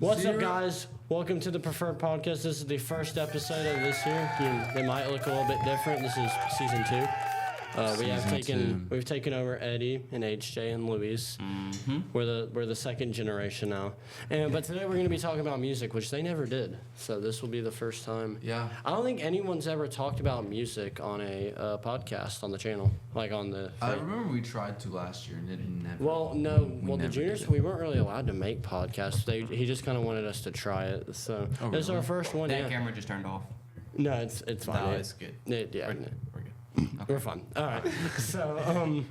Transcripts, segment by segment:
What's up, guys? Welcome to the Prfrd podcast. This is the first episode of this year. They might look a little bit different. This is season 2. We've taken over Eddie and HJ and Luis. Mm-hmm. We're the second generation now. But today we're going to be talking about music, which they never did. So this will be the first time. Yeah. I don't think anyone's ever talked about music on a podcast on the channel, like on the. I remember we tried to last year and it never. Well, no. Well, the juniors, we weren't really allowed to make podcasts. He just kind of wanted us to try it. So this is our first one. That camera just turned off. No, it's fine. No, it's good. We're good. Okay. We're fine. All right. So,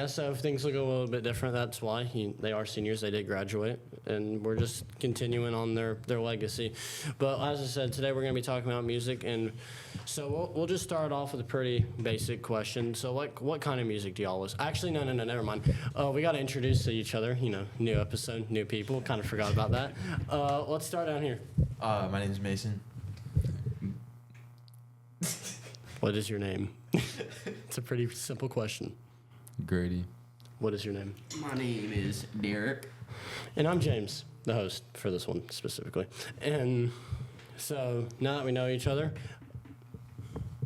so if things look a little bit different, that's why. They are seniors. They did graduate, and we're just continuing on their legacy. But as I said, today we're going to be talking about music, and so we'll just start off with a pretty basic question. So, what kind of music do y'all listen? Actually, no, never mind. We got to introduce each other. New episode, new people. Kind of forgot about that. Let's start down here. My name is Mason. What is your name? It's a pretty simple question. Grady. What is your name? My name is Derek. And I'm James, the host for this one specifically. And so now that we know each other,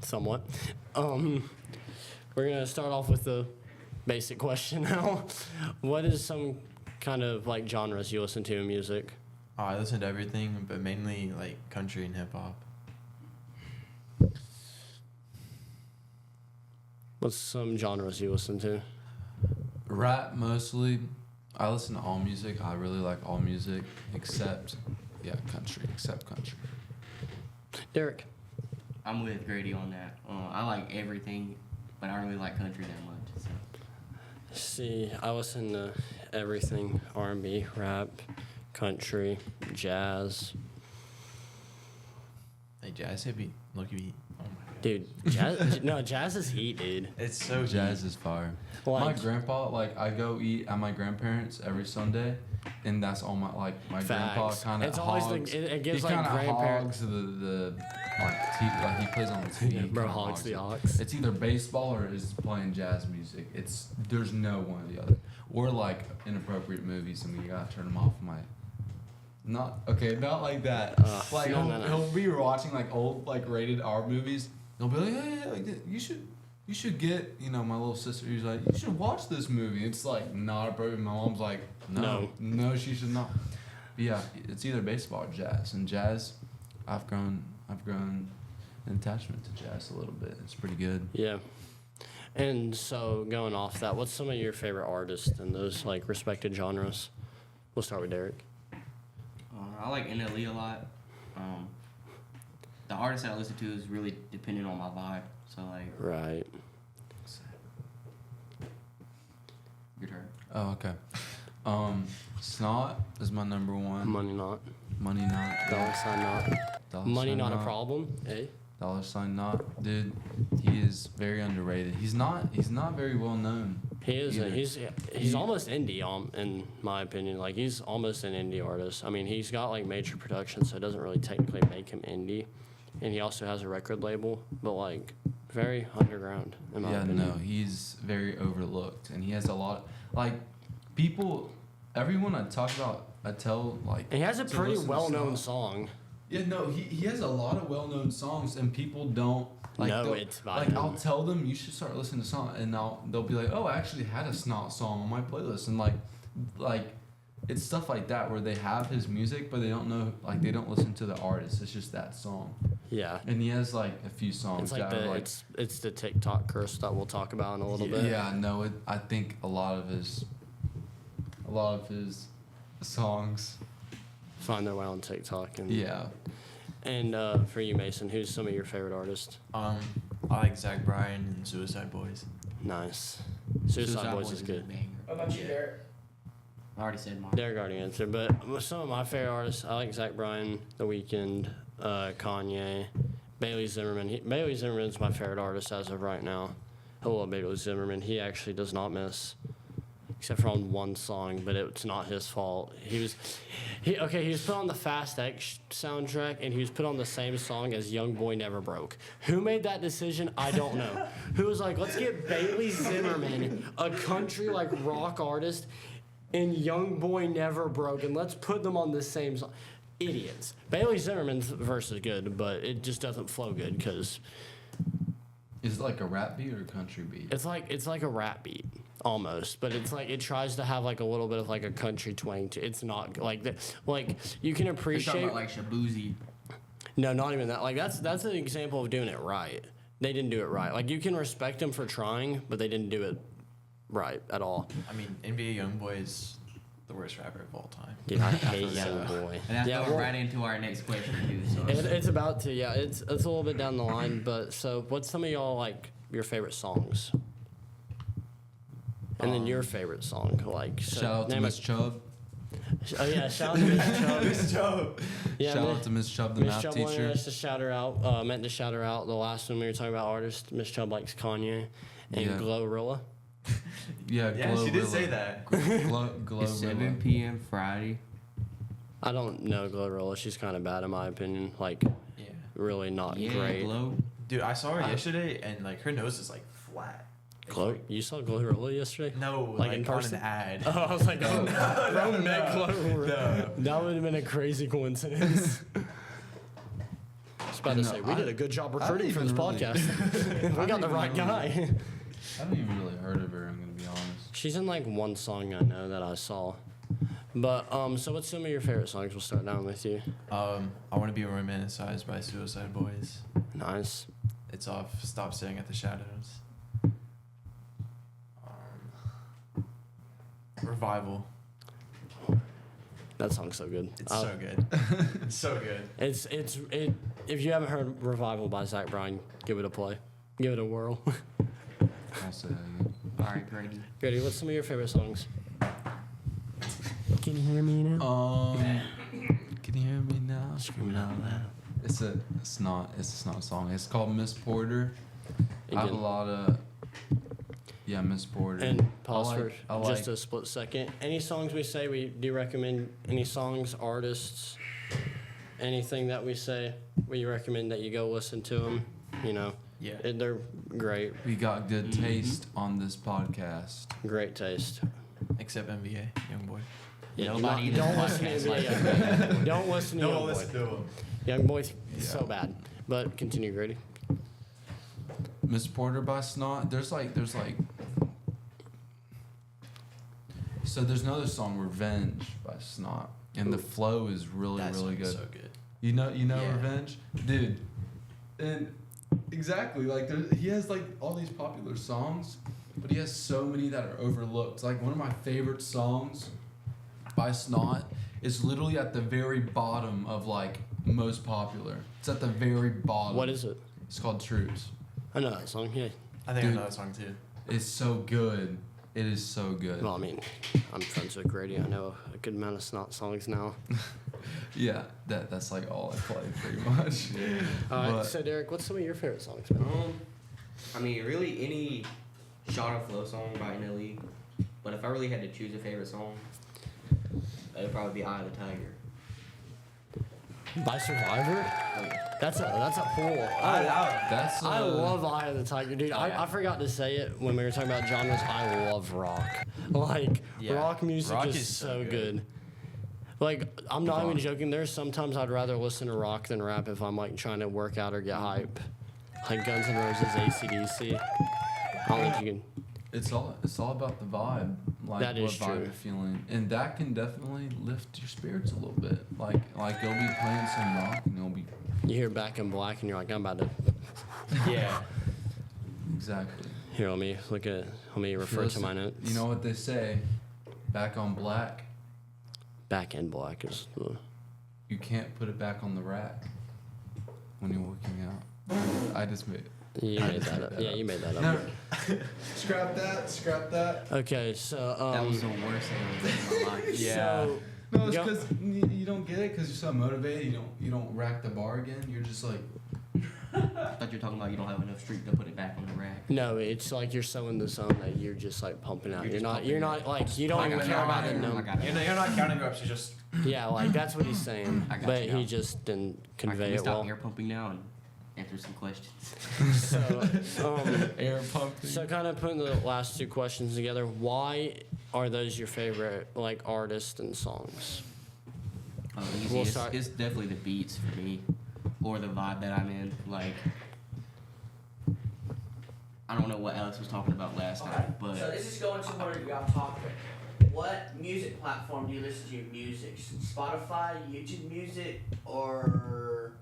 somewhat, we're going to start off with the basic question now. What is some kind of like genres you listen to in music? I listen to everything, but mainly like country and hip hop. What's some genres you listen to? Rap mostly. I listen to all music. I really like all music except country. Derek. I'm with Grady on that. I like everything, but I don't really like country that much. So. See, I listen to everything: R&B, rap, country, jazz. Hey, jazz hippie, lucky beat. Oh my god. Dude, jazz is heat, dude. It's so Jazz is fire. My grandpa, I go eat at my grandparents every Sunday, and that's all my grandpa kind of hogs. It gives he kind of grandparents. hogs the he plays on the TV. Yeah, bro, hogs the ox. It's either baseball or is playing jazz music. There's no one or the other. Or like inappropriate movies, and we gotta turn them off. Not like that. He'll be watching like old rated R movies. He'll be like, hey, you should get, my little sister. He's like, you should watch this movie. It's like not appropriate. My mom's like, no, she should not. But yeah, it's either baseball or jazz. And jazz, I've grown an attachment to jazz a little bit. It's pretty good. Yeah. And so going off that, what's some of your favorite artists in those respected genres? We'll start with Derek. I like NLE a lot. The artist that I listen to is really dependent on my vibe. So Right. Your turn. Oh, okay. Snot is my number one. Money Not. Dollar Sign Not. Money Not a Problem. Hey. $sign Not. Dude, he is very underrated. He's not very well known. He is. He's almost indie, in my opinion. He's almost an indie artist. I mean, he's got major production, so it doesn't really technically make him indie. And he also has a record label, but very underground in my opinion. No, he's very overlooked, and he has a lot. People, everyone I talk about, I tell And he has a pretty well-known song. Yeah, no, he has a lot of well-known songs, and people don't. It's by him. I'll tell them you should start listening to Snot, and they'll be like, oh, I actually had a Snot song on my playlist, and it's stuff like that where they have his music, but they don't know, they don't listen to the artist. It's just that song. Yeah. And he has a few songs. It's the TikTok curse that we'll talk about in a little bit. Yeah, no, I think a lot of his songs find their way on TikTok and yeah. And for you, Mason, who's some of your favorite artists? I like Zach Bryan and Suicide Boys. Nice. Suicide Boys is good. What about you, Derek? I already said mine. Derek already answered, but some of my favorite artists, I like Zach Bryan, The Weeknd, Kanye, Bailey Zimmerman. Bailey Zimmerman's my favorite artist as of right now. I love Bailey Zimmerman. He actually does not miss, except for on one song, but it's not his fault. He was put on the Fast X soundtrack, and he was put on the same song as Young Boy Never Broke. Who made that decision? I don't know. Who was like, let's get Bailey Zimmerman, a country rock artist, and Young Boy Never Broken. Let's put them on the same song. Idiots. Bailey Zimmerman's verse is good, but it just doesn't flow good because Is it like a rap beat or a country beat? it's like a rap beat almost, but it's like it tries to have like a little bit of like a country twang to. It's not like that. Like you can You're talking appreciate. about like Shabuzi. No, not even that. Like that's an example of doing it right. They didn't do it right. Like you can respect them for trying, but they didn't do it right at all. I mean, NBA YoungBoy is the worst rapper of all time. Dude, I hate Yeah. Young Boy. And that's Yeah, going well, right into our next question too. So it's about to. Yeah, it's a little bit down the line. But so, what's some of y'all like your favorite songs? And then your favorite song, like so, Shout out to name Miss it- Chubb. Oh yeah, shout out to Miss Chubb. Miss Joe. Yeah, Shout Miss- out to Miss Chubb, the Miss math Chubb teacher. wanted us to shout her out. Meant to shout her out. The last one we were talking about artists. Miss Chubb likes Kanye and Yeah. Glorilla. Yeah, Yeah, she did Glorilla. say that. it's 7 Glorilla. p.m. Friday. I don't know Glorilla. She's kind of bad in my opinion. Like Yeah. really not Yeah, great. Glow. Dude, I saw her yesterday, and like her nose is like flat. It's Glow. like- You saw Glorilla yesterday? No, Like like, in on person? an ad. Oh, I was like, oh, bro, met Glorilla. No. That would have been a crazy coincidence. I was about to say, we did a good job recruiting for this even really- podcast. we got the right guy. I haven't even really heard of her, I'm gonna be honest. She's in like one song I know that I saw. But so what's some of your favorite songs? We'll start down with you. I want to be romanticized by Suicide Boys. Nice. It's off Stop Staring at the Shadows. Revival. That song's so good. It's so good. It's so good. It. If you haven't heard "Revival" by Zach Bryan, give it a play. Give it a whirl. I'll say that again. All right, Grady. Grady, what's some of your favorite songs? Can you hear me now? Can you hear me now? Screaming out loud. It's not a song. It's called Miss Porter. I have a Again. lot of Miss Porter. And pause I like- for I like- just a split second. Any songs we say, do you recommend any songs, artists, anything that we say, we recommend that you go listen to them? You know, Yeah. they're great, We got good taste on this podcast. great taste. Except NBA, YoungBoy. Yeah, Nobody in don't this listen to podcast likes NBA. Don't listen to No Young one Boy. listen to him. Young Boy's so bad. But continue, Grady. Miss Porter by Snot. There's like so there's another song, Revenge by Snot, and the flow is really That really song is good. so good. You know Yeah. Revenge, dude, and exactly like he has like all these popular songs, but he has so many that are overlooked. Like one of my favorite songs by Snot is literally at the very bottom of like most popular. It's at the very bottom. What is it? It's called Troops. I know that song. Yeah. I think Dude. I know that song too. It's so good. It is so good. Well, I mean, I'm friends with Grady. I know a good amount of Snot songs now. Yeah, that's like all I play pretty much. All right. But- So, Derek, what's some of your favorite songs, man? I mean, really any Shot or Flow song by NLE. But if I really had to choose a favorite song, it would probably be Eye of the Tiger. By Survivor? Oh, yeah. That's a pull. That's I love Eye of the Tiger, dude. yeah. I forgot to say it when we were talking about genres. I love rock. Like, Yeah. rock music Rock is is so so good. Like, I'm not even Rock. joking. There's sometimes I'd rather listen to rock than rap if I'm, like, trying to work out or get hype. Like Guns N' Roses, AC/DC. I don't think you can... It's all about the vibe. Like That is what vibe true. you're feeling. And that can definitely lift your spirits a little bit. Like you'll be playing some rock and you'll be You hear Back in Black and you're like, I'm about to... Yeah. exactly. Here, let me refer to my notes. You know what they say? Back on black, Back in Black is... you can't put it back on the rack when you're working out. I just made You made that up. Yeah, you made that up. No. Scrap that. Okay, so... That was the worst thing I've ever done in my life. Yeah. So, No, it's Go- because you don't get it because you're so motivated. You don't rack the bar again. You're just like, I thought you were talking about you don't have enough streak to put it back on the rack. no, it's like you're so in the zone that you're just like pumping out. You're just You're pumping not like you don't even care about the I number. got it. You're not counting reps. You're just. Yeah, like that's what he's saying, I got but you he now. just didn't Can convey we it stop well. air pumping now answer some questions. So, Air pumping. so kind of putting the last two questions together, why are those your favorite like artists and songs? Easy. We'll It's, start- it's definitely the beats for me, or the vibe that I'm in. Like, I don't know what Alex was talking about last time, but So this is going to one of your topic. What music platform do you listen to your music? Spotify, YouTube Music, or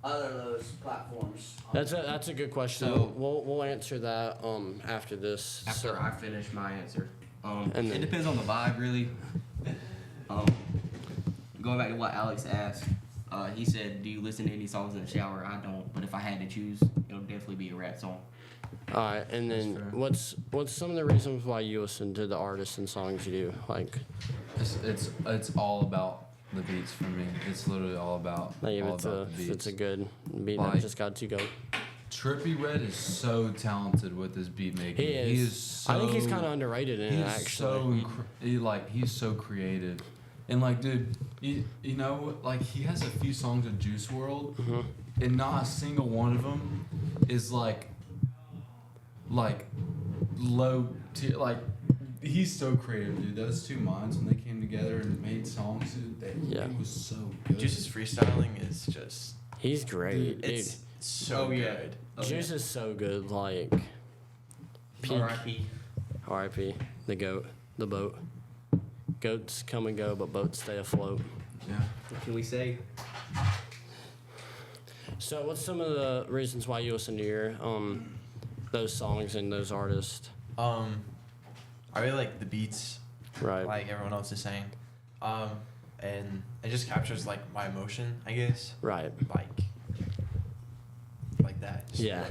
other of those platforms? That's a good question. So- we'll answer that after this. after So- I finish my answer, And it then- depends on the vibe, really. Going back to what Alex asked, he said, "Do you listen to any songs in the shower?" I don't, but if I had to choose, it'll definitely be a rap song. All right, and then fair. what's some of the reasons why you listen to the artists and songs you do? Like, It's all about the beats for me. It's literally all about if all it's about a the if beats. it's a good beat, Like- I just got to go. Trippy Red is so talented with his beat making. He is. so, I think he's kind of underrated in he's it, actually. he's so creative, and like, dude, you know, like he has a few songs with Juice World, Mhm. and not a single one of them is like low tier. Like he's so creative, dude. Those two minds when they came together and made songs, dude, it was so good. Juice's freestyling is just He's great, dude. it's so Oh, yeah. good. Juice is so good. Like, peak. R.I.P. R.I.P. The goat, the boat. Goats come and go, but boats stay afloat. Yeah. What can we say? So, what's some of the reasons why you listen to your those songs and those artists? I really like the beats, Right. like everyone else is saying, and it just captures like my emotion, I guess, Right. like that. Just, Yeah.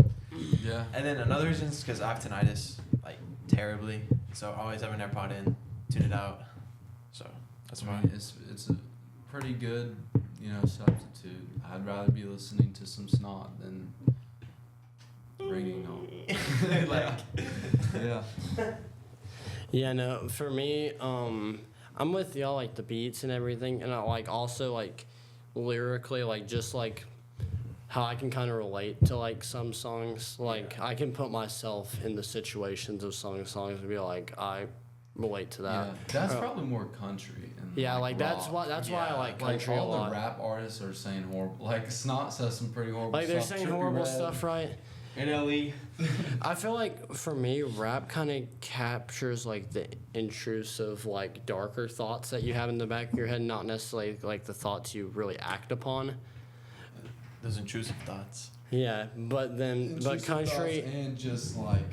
Yeah. And then another reason is because I have tinnitus, like terribly, so I always have an AirPod in, tune it out. So that's I why. mean, it's a pretty good, substitute. I'd rather be listening to some snot than ringing on. Yeah. Yeah, no, for me, I'm with y'all, like, the beats and everything, and I, like, also, like, lyrically, like, just, like, how I can kind of relate to, like, some songs. Like, I can put myself in the situations of songs and be like, I relate to that. Yeah. That's Uh, probably more country. And Yeah, like, that's rock. why I like Like country a all lot. the rap artists are saying horrible. Like Snot says some pretty horrible Like, they're stuff. saying Trippie horrible Redd. stuff, right? NLE. I feel like for me, rap kind of captures like the intrusive, like darker thoughts that you have in the back of your head, not necessarily like the thoughts you really act upon. Those intrusive thoughts. Yeah, but Intrusive country thoughts and just like,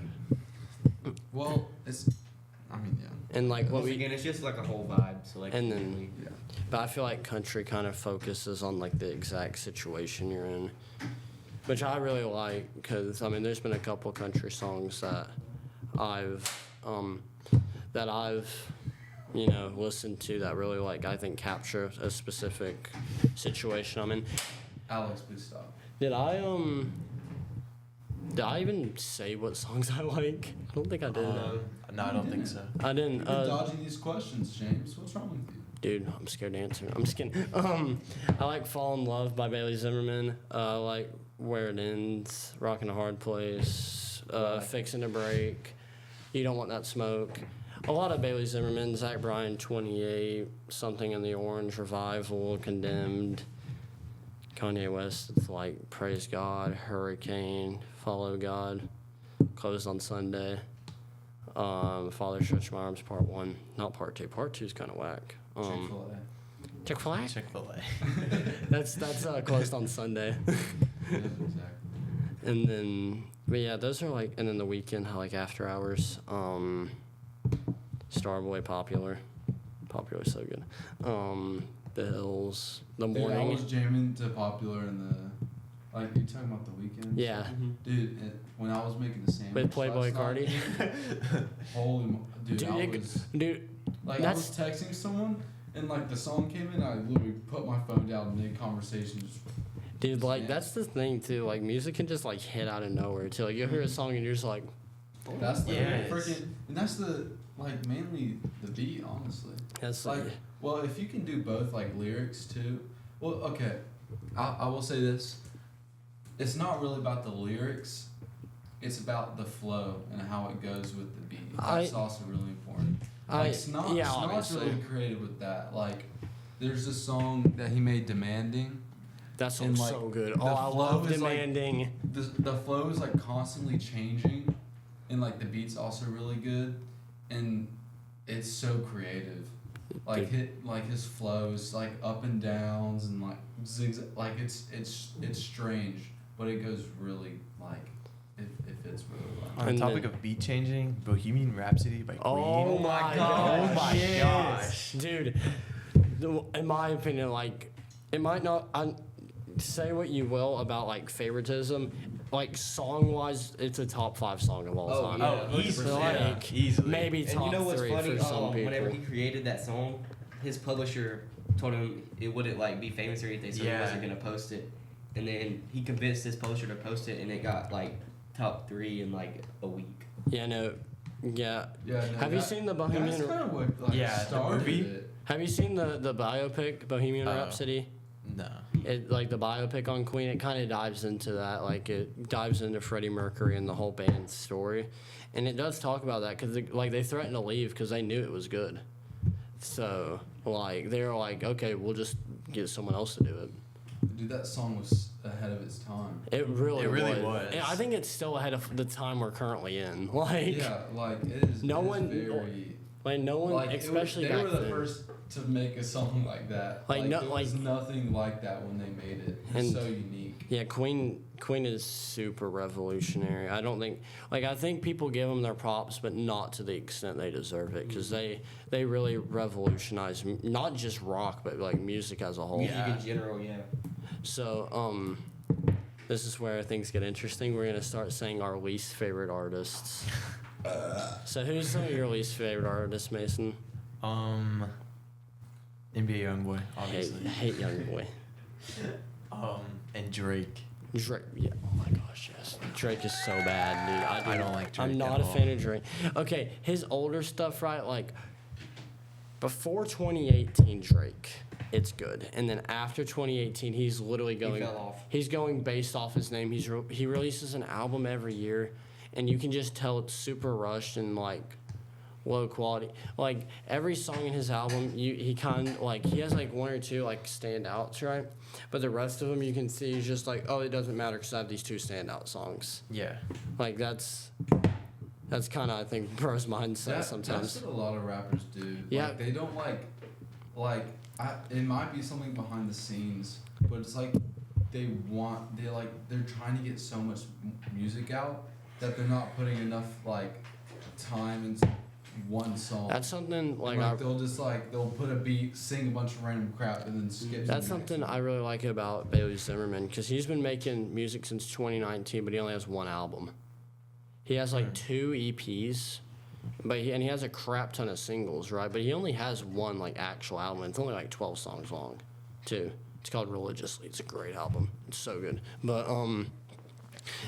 well, it's. I mean, yeah. and like what Once we again, it's just like a whole vibe. So like, And then- Yeah. But I feel like country kind of focuses on like the exact situation you're in, which I really like because I mean there's been a couple country songs that I've listened to that really like I think capture a specific situation I'm in. Alex, please stop. Did I even say what songs I like? I don't think I did. No, I don't think so. I didn't. You're dodging these questions, James. What's wrong with you? Dude, I'm scared to answer. I'm just kidding. I like Fall in Love by Bailey Zimmerman. I like Where It Ends, Rockin' a Hard Place, Fixin' to Break, You Don't Want That Smoke. A lot of Bailey Zimmerman, Zach Bryan, 28, Something in the Orange, Revival, Condemned. Kanye West, it's like Praise God, Hurricane, Follow God, Closed on Sunday. Father Stretch My Arms, Part 1. Not Part 2. Part 2 is kind of whack. Chick-fil-A. Chick-fil-A? Chick-fil-A. That's closed on Sunday. Yeah, exactly. And then, but yeah, those are like, and then The Weeknd, like After Hours. Starboy, Popular. Popular is so good. The Hills, The Dude, I Morning. was jamming to Popular in the, like, you talking about The Weeknd? Yeah. Dude, when I was making the sandwich With Playboy last night, Cardi. dude, Dude, I was, dude, like, I was texting someone, and, like, the song came in, I literally put my phone down mid-conversation, just, dude, like, Yeah. that's the thing, too. Like, music can just, like, hit out of nowhere, too. Like, you'll hear a song and you're just like, that's the Yes. freaking, and that's the, like, mainly the beat, honestly. that's Like, well, if you can do both, like, lyrics, too, well, okay, I will say this, it's not really about the lyrics. It's about the flow and how it goes with the beat. That's also really important. Like Snot's obviously. really creative with that. Like, there's a song that he made, "Demanding." That song's like, so good. the Oh, I love flow is, like, Demanding. The flow is like constantly changing, and like the beat's also really good, and it's so creative. Like his flows, like up and downs and like zigzag. Like it's strange, but it goes really like it fits really well. On the And topic then- of beat changing, Bohemian Rhapsody by Queen. Oh my gosh. Oh my yes. gosh. Dude. In my opinion, like, it might not. Say what you will about like favoritism, like song wise, it's a top 5 song of all Oh, time. yeah. Oh, easily. Like, Easily. maybe And top you know what's 3 funny? for some people. Whenever he created that song, his publisher told him it wouldn't like be famous or anything, so he wasn't gonna post it. And then he convinced his publisher to post it, and it got like top 3 in like a week. Yeah, no, yeah. Yeah. No, Have you seen the That's Bohemian? kind of what like Yeah, the started movie? it. Have you seen the biopic Bohemian Oh. Rhapsody? No. It like the biopic on Queen. It kind of dives into that. Like it dives into Freddie Mercury and the whole band's story, and it does talk about that because like they threatened to leave because they knew it was good. So like they were like, okay, we'll just get someone else to do it. Dude, that song was ahead of its time. It really was. And I think it's still ahead of the time we're currently in. Like, Yeah, like it is. No it is one- very. like no one, Like especially they back were the then. first to make a song like that. Like, no- there was nothing like that when they made it. It's And- so unique. Yeah, Queen is super revolutionary. I don't think I think people give them their props, but not to the extent they deserve it because they really revolutionized not just rock but like music as a whole. Music in general, yeah. So this is where things get interesting. We're gonna start saying our least favorite artists. So who's some of your least favorite artists, Mason? NBA Youngboy, obviously. Hate Youngboy. And Drake. Drake, yeah. Oh my gosh, yes. Drake is so bad, dude. I don't like Drake I'm not at a all. fan of Drake. Okay, his older stuff, right? Like before 2018, Drake, it's good, and then after 2018, he's literally going. fell off. He's going based off his name. He releases an album every year, and you can just tell it's super rushed and like low quality. Like every song in his album, he kind of like he has like 1 or 2 like standouts, right? But the rest of them you can see is just like, oh, it doesn't matter because I have these 2 standout songs. Yeah. Like that's kind of I think Bro's mindset sometimes. That's what a lot of rappers do. Yeah. Like, they don't it might be something behind the scenes, but it's like they're trying to get so much music out that they're not putting enough like time into one song. That's something like they'll put a beat, sing a bunch of random crap, and then skip. to the that's next something one. I really like about Bailey Zimmerman because he's been making music since 2019, but he only has 1 album. He has like 2 EPs, but he has a crap ton of singles, right? But he only has 1 like actual album. It's only like 12 songs long, too. It's called Religiously. It's a great album. It's so good. But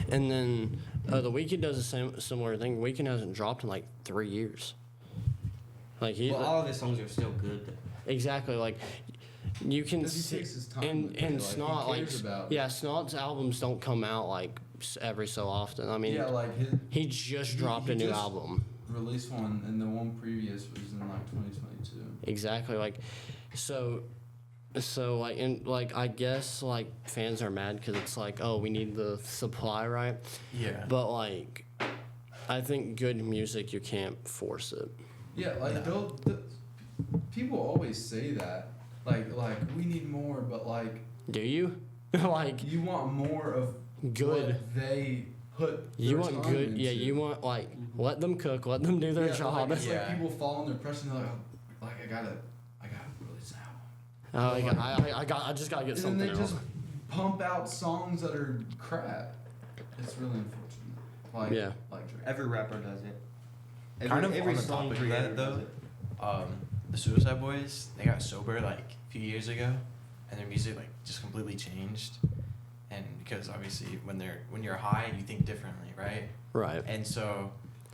and then The Weeknd does the similar thing. Weeknd hasn't dropped in like 3 years. Like Well, all of his songs are still good. exactly like you can 'Cause he see takes his time and with it, like, he Snot like cares about- yeah Snot's albums don't come out like every so often. I mean Yeah, like he just he- dropped he a new just- album. released one, and the one previous was in like 2022. Exactly like so like and like I guess like fans are mad because it's like, oh, we need the supply, right? Yeah. But like I think good music you can't force it. Yeah, like people always say that, like we need more, but like Do you? Like you want more of good. what they put. You their want time good, into. yeah. You want like let them cook, let them do their Yeah, job. Like, it's Yeah. like people fall in their pressure and they're like, I gotta release an album. I just gotta get And something then they out. just pump out songs that are crap. It's really unfortunate. Like Yeah. like Drake. Every rapper does it. Kind of every on the song topic of creator that does though, it. the Suicide Boys, they got sober like a few years ago, and their music like just completely changed. And because obviously when you're high, you think differently, right? Right. And so,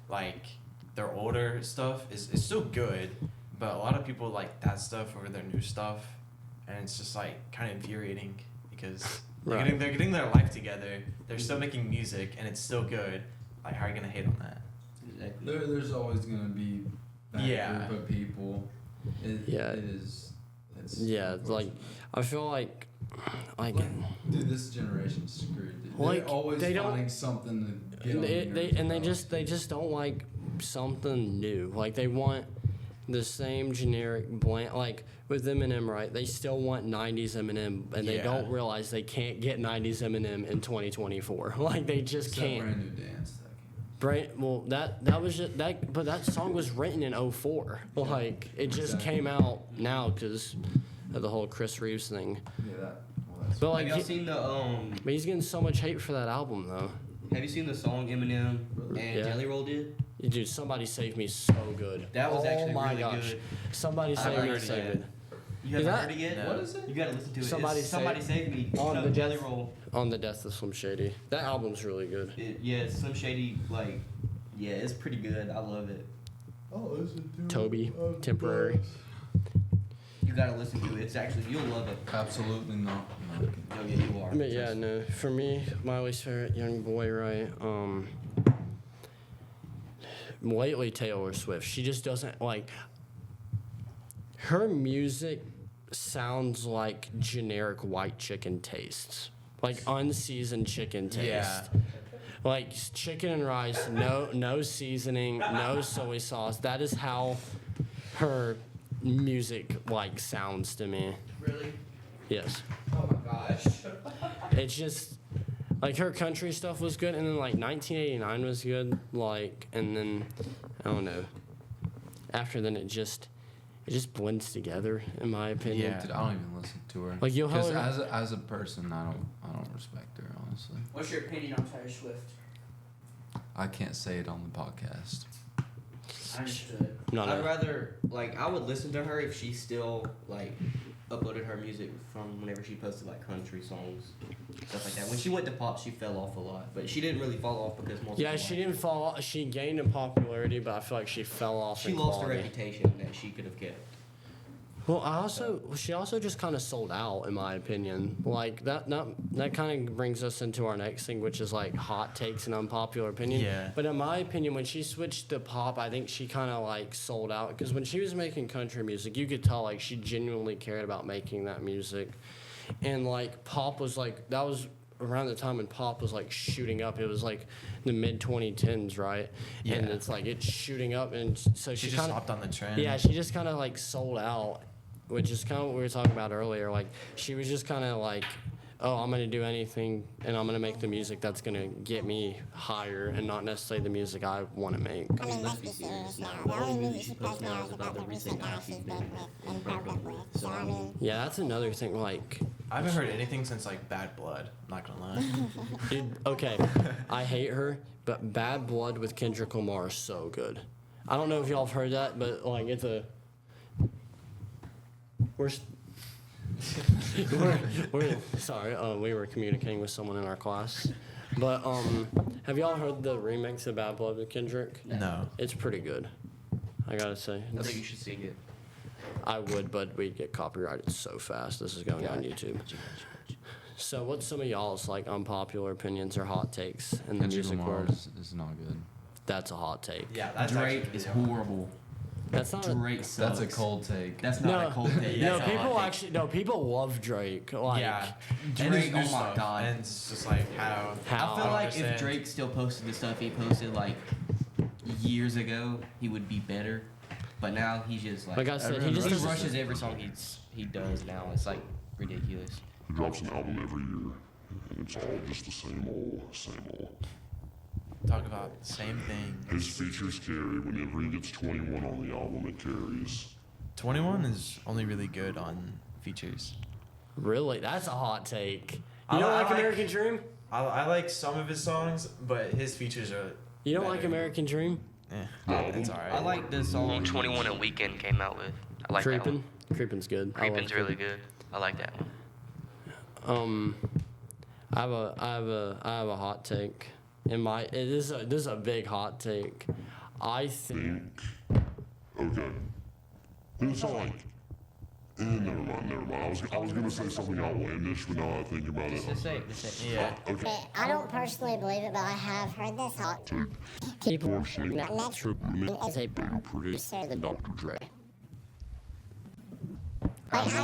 like their older stuff is still good, but a lot of people like that stuff over their new stuff, and it's just like kind of infuriating because Right. They're getting their life together. They're still making music, and it's still good. Like, how are you gonna hate on that? Exactly. There's always gonna be that Yeah. group of people. Yeah. It is. It's Yeah, like I feel like dude, this generation's screwed. Dude. Like, They're always they don't- finding something to get on they just don't like something new. Like they want the same generic bland. Like with Eminem, right? They still want '90s Eminem, and they Yeah. don't realize they can't get '90s Eminem in 2024. Like they just Except can't. Brand New Dance. Well, that was just that, but that song was written in 04. Like it just Exactly. came out now because of the whole Chris Reeves thing. Yeah, that. Well, that's. But Have like, y'all seen the but he's getting so much hate for that album though. Have you seen the song Eminem and Yeah. Jelly Roll did? Dude, Somebody Save Me so good. That was actually my really gosh. good. Somebody I Save haven't Me heard so it yet. good. You Is haven't that- heard it yet? No. What is it? You gotta listen to it. Somebody Somebody Save- Save Me. On No, the Jelly Death- Roll. On the Death of Slim Shady. That album's really good. Yeah, Slim Shady, like, yeah, it's pretty good. I love it. Oh, listen to Toby, Temporary. You gotta listen to it. It's actually, you'll love it. Absolutely not. Oh, yeah, you are. But yeah, no. For me, my least favorite young boy, right? Lately Taylor Swift. She just doesn't like. Her music sounds like generic white chicken tastes, like unseasoned chicken taste. Yeah. Like chicken and rice, no seasoning, no soy sauce. That is how her music like sounds to me. Really? Yes. Oh my gosh. It's just like her country stuff was good, and then like 1989 was good, like, and then I don't know. After then, it just blends together, in my opinion. Yeah. Dude, I don't even listen to her. Like, you'll Because have- as a person, I don't respect her, honestly. What's your opinion on Taylor Swift? I can't say it on the podcast. I understood. No, I'd no. rather, like, I would listen to her if she still, like, uploaded her music from whenever she posted, like, country songs, stuff like that. When she went to pop, she fell off a lot. But she didn't really fall off because most Yeah, people she like didn't fall off. She gained in popularity, but I feel like she fell off. She in lost a quality. reputation that she could have kept. Well, she also just kind of sold out, in my opinion. Like that kind of brings us into our next thing, which is like hot takes and unpopular opinion. Yeah. But in my opinion, when she switched to pop, I think she kind of like sold out, because when she was making country music, you could tell like she genuinely cared about making that music, and like pop was like that was around the time when pop was like shooting up. It was like the mid 2010s, right? Yeah. And it's like it's shooting up, and so She she just kind of hopped on the trend. yeah, she just kind of like sold out, which is kind of what we were talking about earlier. Like she was just kind of like, oh, I'm gonna do anything, and I'm gonna make the music that's gonna get me higher, and not necessarily the music I want to make. I mean, let's be serious now. The only music she posts now is about the recent guy she's been with and broke up with. So, I mean, Yeah, that's another thing. Like, I haven't heard anything since like Bad Blood. I'm not gonna lie. dude, okay, I hate her, but Bad Blood with Kendrick Lamar is so good. I don't know if y'all have heard that, but like it's a we're sorry. We were communicating with someone in our class, but have y'all heard the remix of Bad Blood with Kendrick? No. It's pretty good. I gotta say. I think you should sing it. I would, but we'd get copyrighted so fast. This is going on YouTube. So, what's some of y'all's like unpopular opinions or hot takes in the Kendrick music Lamar world? is not good. That's a hot take. Yeah, that's Drake actually is pretty horrible. That's not. Drake sucks. That's a cold take. That's not No, a cold take. no, That's a hot people take. actually, no, people love Drake. Like, Yeah. Drake, And his new oh my stuff. God. And it's just like how. How? I feel don't like understand. if Drake still posted the stuff he posted like years ago, he would be better. But now he's just like, Like I said, he Everyone just he doesn't. rushes every song he does now. It's like ridiculous. He drops an album every year, and it's all just the same old, same old. Talk about the same thing. His features carry whenever he gets 21 on the album, it carries. 21 is only really good on features. Really, that's a hot take. You I don't like- like American Dream? I like some of his songs, but his features are. You don't like better. American Dream? It's alright. I like the song 21 and Weekend came out with. I like that Creepin'? one. Creepin's good. I love Creepin's really good. I like that one. I have a hot take. This is a big hot take. I think Think. Okay. It's like, Never mind. I was gonna say something outlandish, but now I think about it. Just say it. Yeah. Okay. But I don't personally believe it, but I have heard this. People Unfortunately, not Trip as a producer than Dr. Dre. I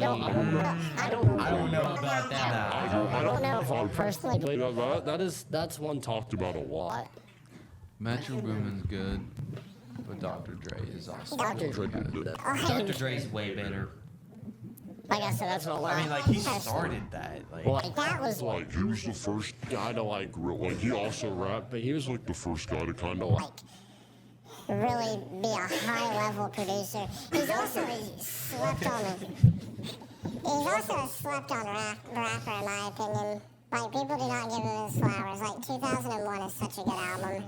don't know about that. I don't know if I personally believe that. That's one Talked about a lot. Metro Boomin's good, but Dr. Dre is awesome. Dr. Dre did it. Dr. Dre's way better. Like I said, that's what I mean, like, he started that. Like that was Like, he was the first guy to, like, like, he also rapped, but he was, like, the first guy to kind of, like, really be a high-level producer. He's also a slept-on rapper, in my opinion. Like, people do not give him his flowers. Like, 2001 is such a good album.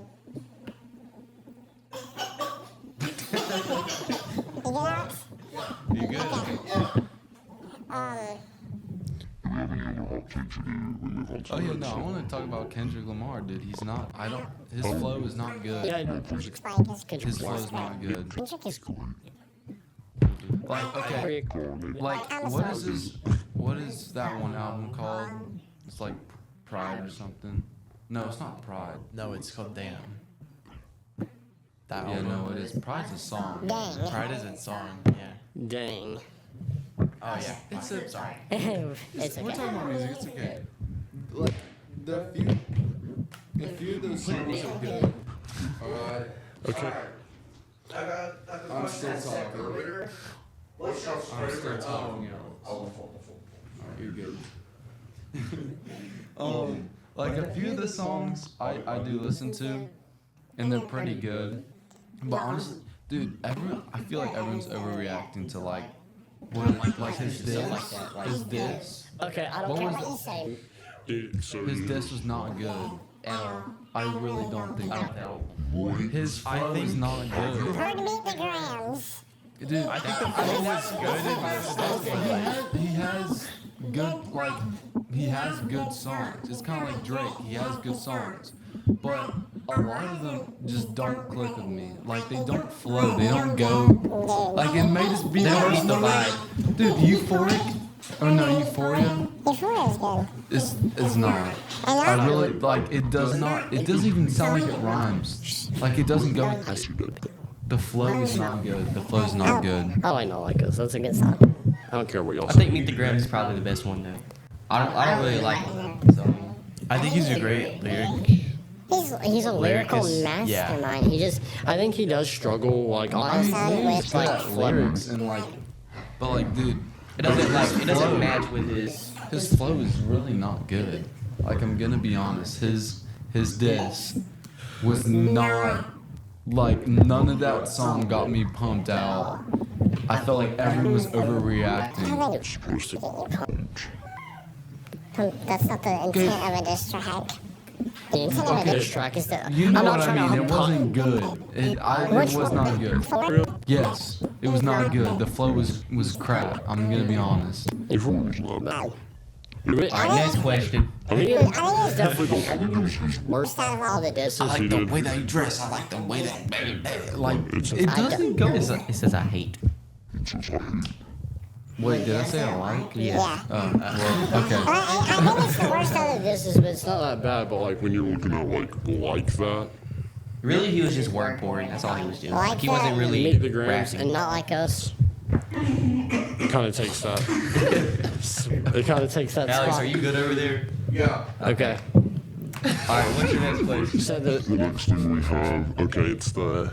You get that? You good? we haven't even about Kendrick, we move on to Oh the yeah, next no, I song. want to talk about Kendrick Lamar, dude. He's not. His flow is not good. Yeah, Like, His flow's not good. Kendrick is Like, okay, like what is that one album called? It's like Pride or something. No, it's not Pride. No, it's called Damn. That Yeah, album. no, it is. Pride's a song. dang. Pride is a song. Yeah. dang. Oh yeah. It's a Sorry. It's We're okay. talking about music. It's okay. Like a few of those songs are good. Alright. Okay. I'm still talking. I'm still talking. You're good. Like a few of the songs I do listen to, and they're pretty good. But honestly, dude, I feel like everyone's overreacting to like his diss. His diss. Okay, I Don't don't care was what the- you say. His diss was not good. I really don't think so. His I flow is think- not good. Heard meet the Grams. Dude, I think the flow was good. he has good songs. It's kind of like Drake. He has good songs, but a lot of them just don't click with me. Like they don't flow. They don't go. Like it may just be They lose the like, vibe. dude, Euphoric. Or no, Euphoria. Euphoria is good. It's not. I really like. It does not. It doesn't even sound like it rhymes. Like it doesn't go. The flow is not good. The flow is not good. I like Not Like Us. That's a good song. I don't care what y'all I say. think Meet the Grams is probably the best one though. I don't really like him. So I think he's a great lyric. He's a lyrical Lyricist, yeah. mastermind. He just I think he does struggle like I mean, sound he's with, got like, lyrics and like, but like, dude, it doesn't match with his flow is really not good. Like I'm gonna be honest, his diss was not like none of that song got me pumped out. I felt like everyone was overreacting. Supposed to that's not the intent of a diss track. The intent of a Okay. diss track is that You know I'm not what I trying mean? to It wasn't good. It was not good. Yes, it was not good. The flow was crap. I'm gonna be honest. Everyone's love that. Alright, next question. I think it's definitely the worst out of all the disses. I like the way that he dressed. I like the way that. Like it doesn't go. It says I hate. Wait, did I say I like? Yeah. Oh, well, okay. I think it's the worst out of the disses, but it's Not not. that bad, but like when you're looking at like that, Really, he was just word pouring. That's all he was doing. Like, he Like wasn't that. really Meet the Grams rapping. and Not like us. it kind of takes that. It kind of takes that Alex, spot. are you good over there? Okay. Alright, what's your next question? So the next thing we have, okay, it's the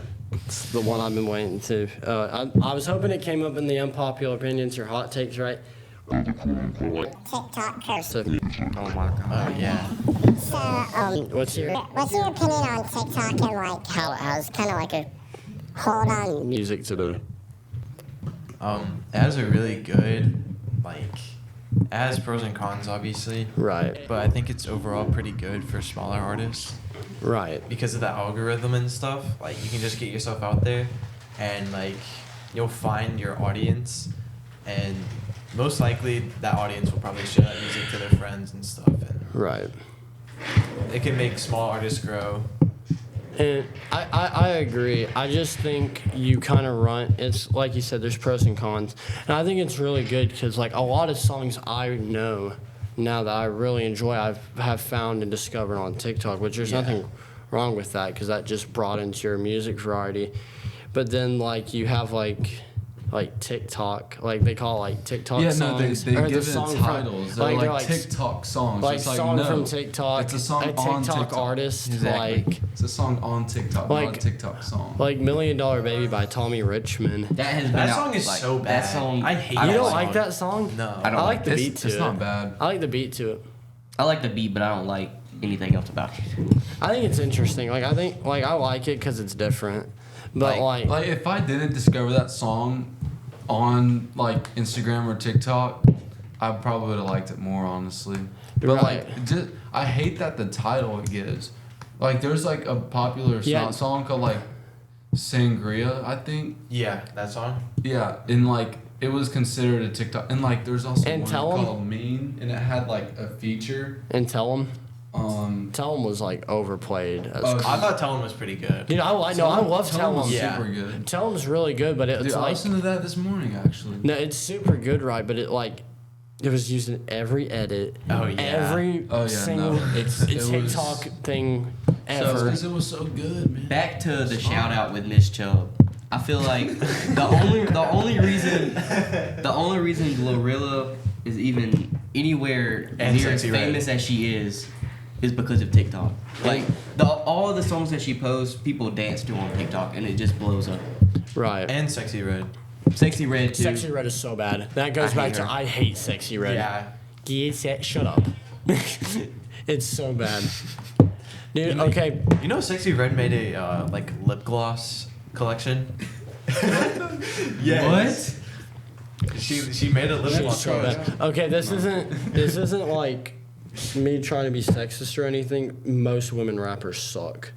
the one I've been waiting to. I was hoping it came up in the unpopular opinions or hot takes, right? quote unquote like TikTok curse. So, Oh my god. Oh yeah. So, what's your what's your opinion on TikTok and like how it has kind of like a hold on? music today? It has a really good, like, it has pros and cons, obviously. Right. But I think it's overall pretty good for smaller artists Right. because of the algorithm and stuff. Like, you can just get yourself out there, and like, you'll find your audience, and most likely that audience will probably share that music to their friends and stuff. And Right. it can make small artists grow. And I agree. I just think you kind of run. It's like you said, there's pros and cons, and I think it's really good because like a lot of songs I know now that I really enjoy, have found and discovered on TikTok, which there's nothing wrong with that because that just broadens your music variety. But then like you have like TikTok, like they call it like TikTok Yeah, songs. no, they or give the it song titles. From, They're they're like TikTok songs. like It's song no, from TikTok. It's a song a on TikTok TikTok. artist. Exactly. Like It's a song on TikTok, Like- not a TikTok song. $1 Million Baby by Tommy Richmond. That has been That out, song is like, so bad. That song, I hate You that don't song. like that song? No. I don't I like the it's, beat to it's it. not bad. I like the beat to it. I like the beat, but I don't like anything else about it. I think it's interesting. Like I think like I like it because it's different. But like, Like if I didn't discover that song on like Instagram or TikTok, I probably would have liked it more, honestly. But Right. like, just, I hate that the title it gives. Like, there's like a popular Yeah. song called like Sangria, I think. Yeah, that song. Yeah, and like it was considered a TikTok, and like there's also And one Tell 'Em? called Mean, and it had like a feature. and Tell 'Em was like overplayed. As Oh, I thought Tell 'Em was pretty good. Dude, I love Tell 'Em. was Yeah. super good. Tell 'Em's really good, but it's Dude, I like listened to that this morning actually. no, it's super good, right? But it like it was used in every edit, Oh, yeah. every Oh, yeah, single no, it's- it was- TikTok thing ever. Because it was so good, man. Back to the shout out with Miss Chubb. I feel like the only reason Glorilla is even anywhere And near as Sexy Red. famous as she is because of TikTok. Like all of the songs that she posts, people dance to on TikTok, and it just blows up. Right. And Sexy Red. Sexy Red too. Sexy Red is so bad. That goes I back hate to her. I hate Sexy Red. Yeah. Shut up. It's so bad. Dude, okay. You know, Sexy Red made a like lip gloss collection. What? She made a lip It's gloss so collection. bad. Okay, this isn't like me trying to be sexist or anything. Most women rappers suck.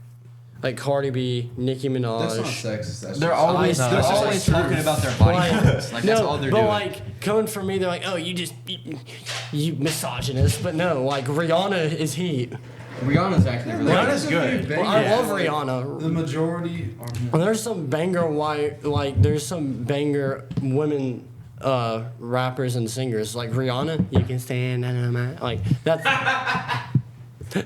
Like Cardi B, Nicki Minaj. That's not sexist. That's They're just- always No, they're that's just always like talking truth. about their body Like, parts. Like that's no, all they're but doing. like coming from me, they're like, oh, you misogynist. But no, like Rihanna is heat. Rihanna's actually really Rihanna's good. Well, I Yeah. love Rihanna. The majority are. Well, there's some banger there's some banger women rappers and singers like Rihanna. You can stand on my like that's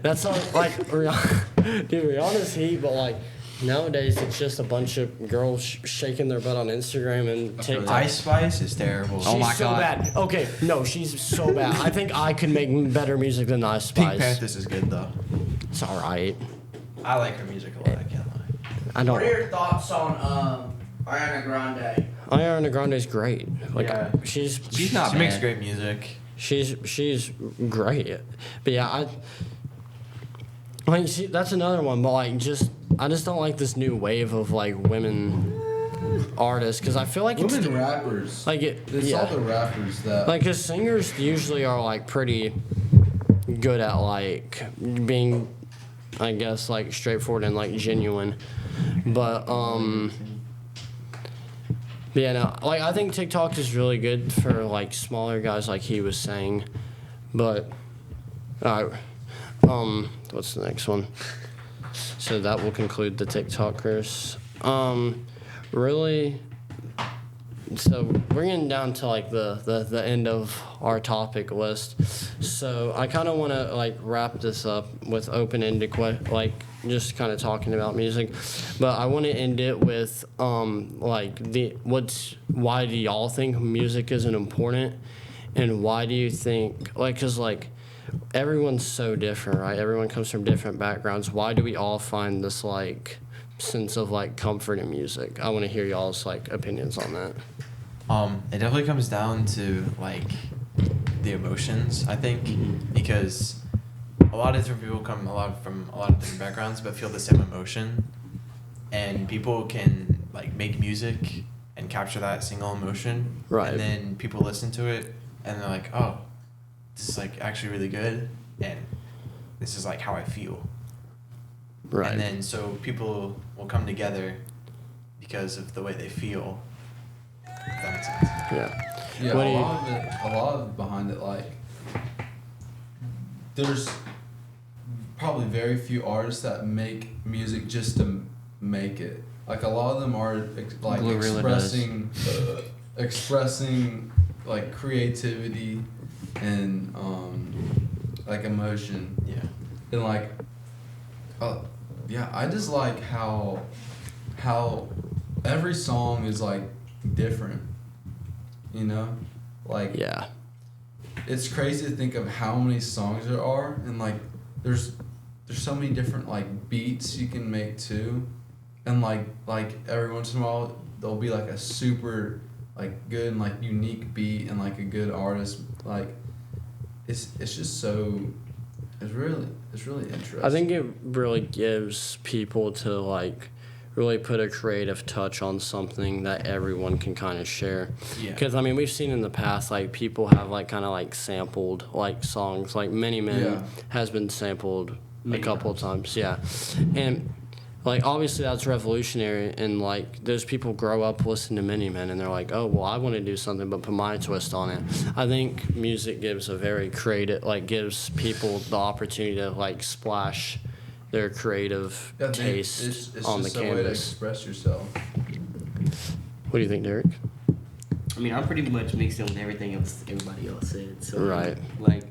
that's all like Rihanna. Dude, Rihanna's heat, but like nowadays it's just a bunch of girls shaking their butt on Instagram and TikTok. Ice Spice is terrible. Oh my She's so God. bad. Okay, no, she's so bad. I think I could make better music than Ice Pink Spice. Panthers is good though. It's all right. I like her music a lot. I can't lie. I don't. What are your thoughts on Ariana Grande? Ariana Grande's great. Like Yeah. she's not She makes bad. great music. she's great. But yeah, that's another one. But like I just don't like this new wave of like women artists because I feel like it's Women rappers. like it. It's Yeah. all the rappers that. Like, cause singers usually are like pretty good at like being, I guess, like straightforward and like genuine, but yeah, no, like I think TikTok is really good for like smaller guys, like he was saying, but all right, what's the next one? So that will conclude the TikTokers. Really. So we're getting down to like the end of our topic list. So I kind of want to like wrap this up with open-ended like just kind of talking about music, but I want to end it with like why do y'all think music isn't important, and why do you think like because like everyone's so different, right? Everyone comes from different backgrounds. Why do we all find this like sense of like comfort in music? I want to hear y'all's like opinions on that. It definitely comes down to like the emotions, I think, because a lot of different people come from a lot of different backgrounds, but feel the same emotion, and people can like make music and capture that single emotion, Right. And then people listen to it and they're like, oh, this is like actually really good, and this is like how I feel. Right. And then so people will come together because of the way they feel. If that makes sense. Yeah. Yeah, What a do you- lot of behind it, like, there's probably very few artists that make music just to make it. Like a lot of them are like Glorilla expressing like creativity and like emotion. Yeah. And like yeah, I just like how every song is like different, you know, like Yeah. it's crazy to think of how many songs there are, and like there's so many different like beats you can make too, and like every once in a while there'll be like a super like good and like unique beat and like a good artist. Like it's just so it's really interesting. I think it really gives people to like really put a creative touch on something that everyone can kind of share. Yeah. Because I mean, we've seen in the past like people have like kind of like sampled like songs, like Many Men Yeah. has been sampled a Many couple of times. Yeah, and like obviously that's revolutionary, and like those people grow up listening to Many Men and they're like, oh well, I want to do something but put my twist on it. I think music gives a very creative, like gives people the opportunity to like splash their creative Yeah, I think taste it's on the just a way to canvas. express yourself. What do you think, Derek? I mean, I'm pretty much mixed in with everything else everybody else said. So Right. like,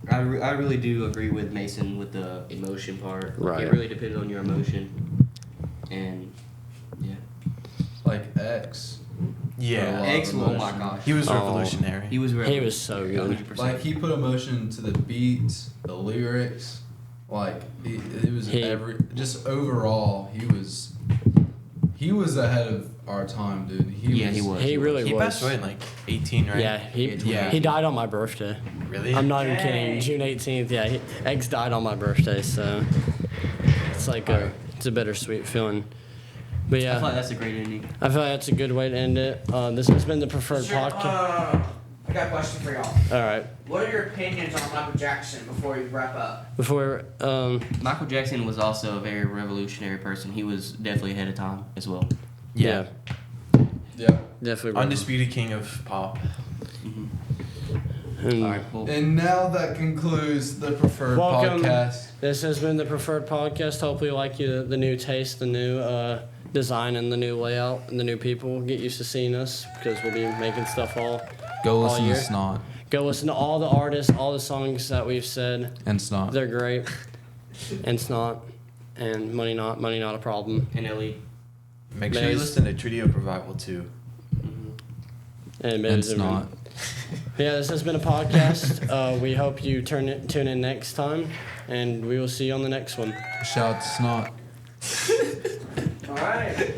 I really do agree with Mason with the emotion part. Like, Right. It really depends on your emotion, and yeah. Like X. Yeah. lot of X, oh my emotion. gosh, He was Oh. revolutionary. he was He was so good. 100%. Like he put emotion to the beats, the lyrics, like it was He- just overall he was ahead of our time, dude. Yeah, he was. He really He was. passed away in like 18, right? Yeah, Yeah. he died on my birthday. Really? I'm not even Dang. kidding. June 18th. Yeah, X died on my birthday, so it's like it's a bittersweet feeling. But I yeah, feel like that's a great ending. I feel like that's a good way to end it. This has been the Prfrd Sure, podcast. I got a question for y'all. All right, What are your opinions on Michael Jackson before we wrap up? before Michael Jackson was also a very revolutionary person. He was definitely ahead of time as well. yeah, Yeah. definitely. Undisputed king of pop. And All right, cool. And now that concludes the Prfrd Welcome. podcast. This has been the Prfrd podcast. Hopefully, you like the new taste, the new design, and the new layout, and the new people. Get used to seeing us because we'll be making stuff all. Go All listen year. to Snot Go listen to all the artists, all the songs that we've said. and Snot. They're great. And Snot. And Money Not a Problem. And Ellie. Make sure you Maze. listen to Trio Revival too. And And Maze Snot. Yeah, this has been a podcast. We hope you tune in next time. And we will see you on the next one. Shout out to Snot. All right.